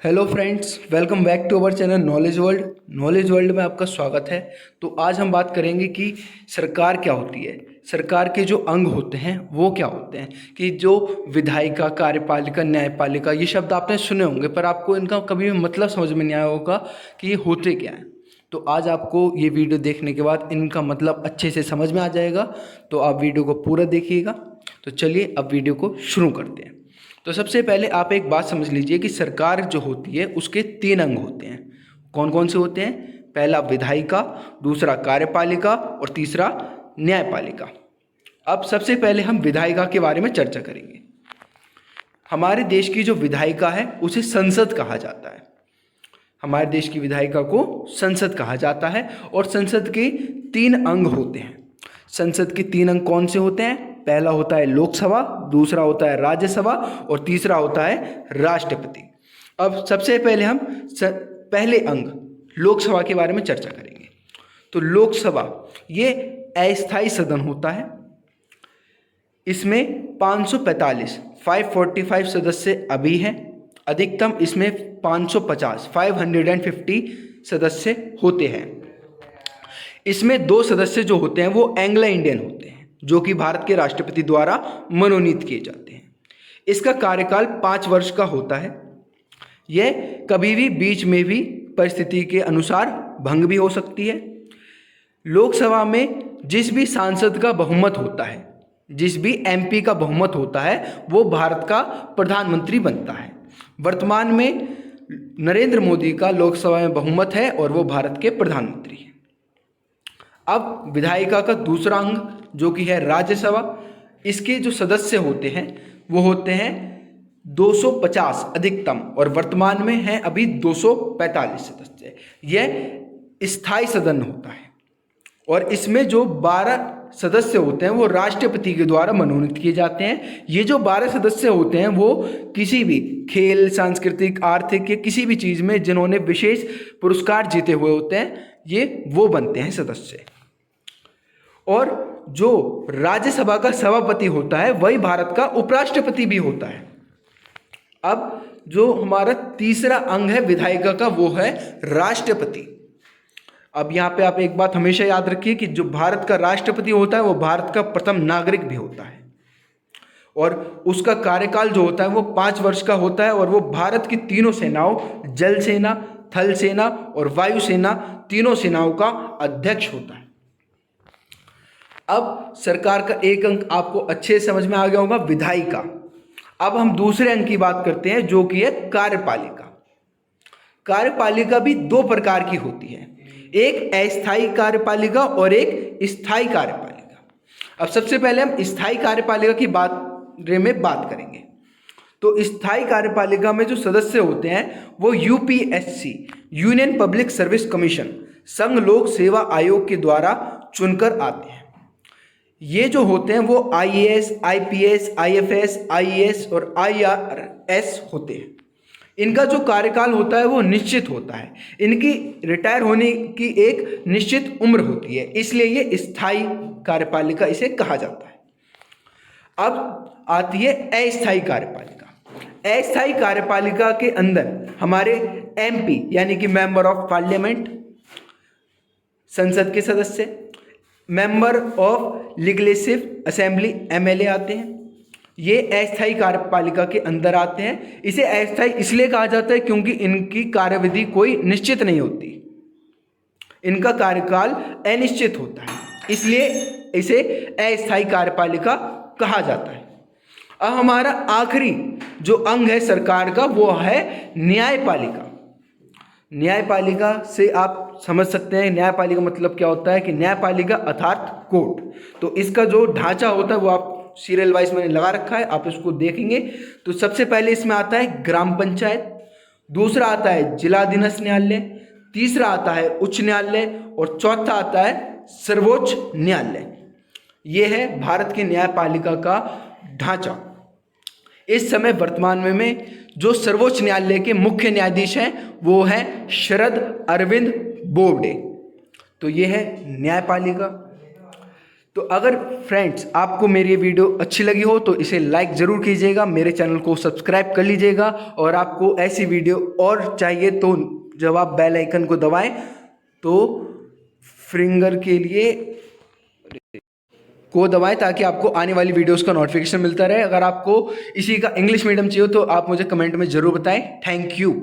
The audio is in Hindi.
Hello friends, welcome back to our channel knowledge world. Knowledge world में आपका स्वागत है। तो आज हम बात करेंगे कि सरकार क्या होती है, सरकार के जो अंग होते हैं वो क्या होते हैं। कि जो विधायिका, कार्यपालिका, न्यायपालिका, ये शब्द आपने सुने होंगे पर आपको इनका कभी भी मतलब समझ में नहीं आया होगा कि ये होते क्या हैं। तो आज आपको ये वीडियो देखने के बाद इनका मतलब अच्छे से समझ में आ जाएगा। तो आप वीडियो को पूरा देखिएगा। तो चलिए अब वीडियो को शुरू करते हैं। तो सबसे पहले आप एक बात समझ लीजिए कि सरकार जो होती है उसके 3 अंग होते हैं। कौन कौन से होते हैं? पहला विधायिका, दूसरा कार्यपालिका और तीसरा न्यायपालिका। अब सबसे पहले हम विधायिका के बारे में चर्चा करेंगे। हमारे देश की जो विधायिका है उसे संसद कहा जाता है। हमारे देश की विधायिका को संसद कहा जाता है और संसद के 3 अंग होते हैं। संसद के 3 अंग कौन से होते हैं? पहला होता है लोकसभा, दूसरा होता है राज्यसभा और तीसरा होता है राष्ट्रपति। अब सबसे पहले हम पहले अंग लोकसभा के बारे में चर्चा करेंगे। तो लोकसभा ये अस्थायी सदन होता है। इसमें 545 सदस्य अभी हैं। अधिकतम इसमें 550 सदस्य होते हैं। इसमें 2 सदस्य जो होते हैं वो एंग्लो इंडियन होते हैं, जो कि भारत के राष्ट्रपति द्वारा मनोनीत किए जाते हैं। इसका कार्यकाल 5 वर्ष का होता है। यह कभी भी बीच में भी परिस्थिति के अनुसार भंग भी हो सकती है। लोकसभा में जिस भी सांसद का बहुमत होता है, जिस भी एमपी का बहुमत होता है, वो भारत का प्रधानमंत्री बनता है। वर्तमान में नरेंद्र मोदी का लोकसभा में बहुमत है और वो भारत के प्रधानमंत्री हैं। अब विधायिका का दूसरा अंग जो कि है राज्यसभा, इसके जो सदस्य होते हैं वो होते हैं 250 अधिकतम और वर्तमान में है अभी 245 सदस्य। यह स्थायी सदन होता है और इसमें जो 12 सदस्य होते हैं वो राष्ट्रपति के द्वारा मनोनीत किए जाते हैं। ये जो 12 सदस्य होते हैं वो किसी भी खेल, सांस्कृतिक, आर्थिक या किसी भी चीज़ में जिन्होंने विशेष पुरस्कार जीते हुए होते हैं, ये वो बनते हैं सदस्य। और जो राज्यसभा का सभापति होता है वही भारत का उपराष्ट्रपति भी होता है। अब जो हमारा तीसरा अंग है विधायिका का वो है राष्ट्रपति। अब यहाँ पे आप एक बात हमेशा याद रखिए कि जो भारत का राष्ट्रपति होता है वो भारत का प्रथम नागरिक भी होता है और उसका कार्यकाल जो होता है वो 5 वर्ष का होता है और वो भारत की तीनों सेनाओं, जल सेना, थल सेना और वायु सेना, तीनों सेनाओं का अध्यक्ष होता है। अब सरकार का एक अंक आपको अच्छे से समझ में आ गया होगा, विधायिका। अब हम दूसरे अंक की बात करते हैं जो कि है कार्यपालिका। कार्यपालिका भी 2 प्रकार की होती है, एक अस्थायी कार्यपालिका और एक स्थायी कार्यपालिका। अब सबसे पहले हम स्थायी कार्यपालिका की बारे में बात करेंगे। तो स्थायी कार्यपालिका में जो सदस्य होते हैं वो UPSC, union public service commission, संघ लोक सेवा आयोग के द्वारा चुनकर आते हैं। ये जो होते हैं वो आईएएस, आईपीएस, आईएफएस, आईएएस और आईआरएस होते हैं। इनका जो कार्यकाल होता है वो निश्चित होता है। इनकी रिटायर होने की एक निश्चित उम्र होती है, इसलिए ये स्थायी कार्यपालिका इसे कहा जाता है। अब आती है अस्थायी कार्यपालिका। अस्थायी कार्यपालिका के अंदर हमारे एमपी यानी कि मेंबर ऑफ पार्लियामेंट, संसद के सदस्य, member of legislative assembly MLA आते हैं। ये अस्थायी कार्यपालिका के अंदर आते हैं। इसे अस्थायी इसलिए कहा जाता है क्योंकि इनकी कार्यविधि कोई निश्चित नहीं होती, इनका कार्यकाल अनिश्चित होता है, इसलिए इसे अस्थायी कार्यपालिका कहा जाता है। अब हमारा आखिरी जो अंग है सरकार का वो है न्यायपालिका। न्यायपालिका से आप समझ सकते हैं न्यायपालिका मतलब क्या होता है कि न्यायपालिका अर्थात कोर्ट। तो इसका जो ढांचा होता है वो आप सीरियल वाइज मैंने लगा रखा है, आप इसको देखेंगे। तो सबसे पहले इसमें आता है ग्राम पंचायत, दूसरा आता है जिलाधीश न्यायालय, तीसरा आता है उच्च न्यायालय और चौथा आता है सर्वोच्च न्यायालय। ये है भारत के न्यायपालिका का ढांचा। इस समय वर्तमान में जो सर्वोच्च न्यायालय के मुख्य न्यायाधीश हैं वो हैं शरद अरविंद बोबडे। तो ये है न्यायपालिका। तो अगर फ्रेंड्स आपको मेरी ये वीडियो अच्छी लगी हो तो इसे लाइक ज़रूर कीजिएगा, मेरे चैनल को सब्सक्राइब कर लीजिएगा, और आपको ऐसी वीडियो और चाहिए तो जब आप बेल आइकन को दबाएं तो फिंगर के लिए को दबाएं ताकि आपको आने वाली वीडियोस का नोटिफिकेशन मिलता रहे। अगर आपको इसी का इंग्लिश मीडियम चाहिए तो आप मुझे कमेंट में ज़रूर बताएं। Thank you.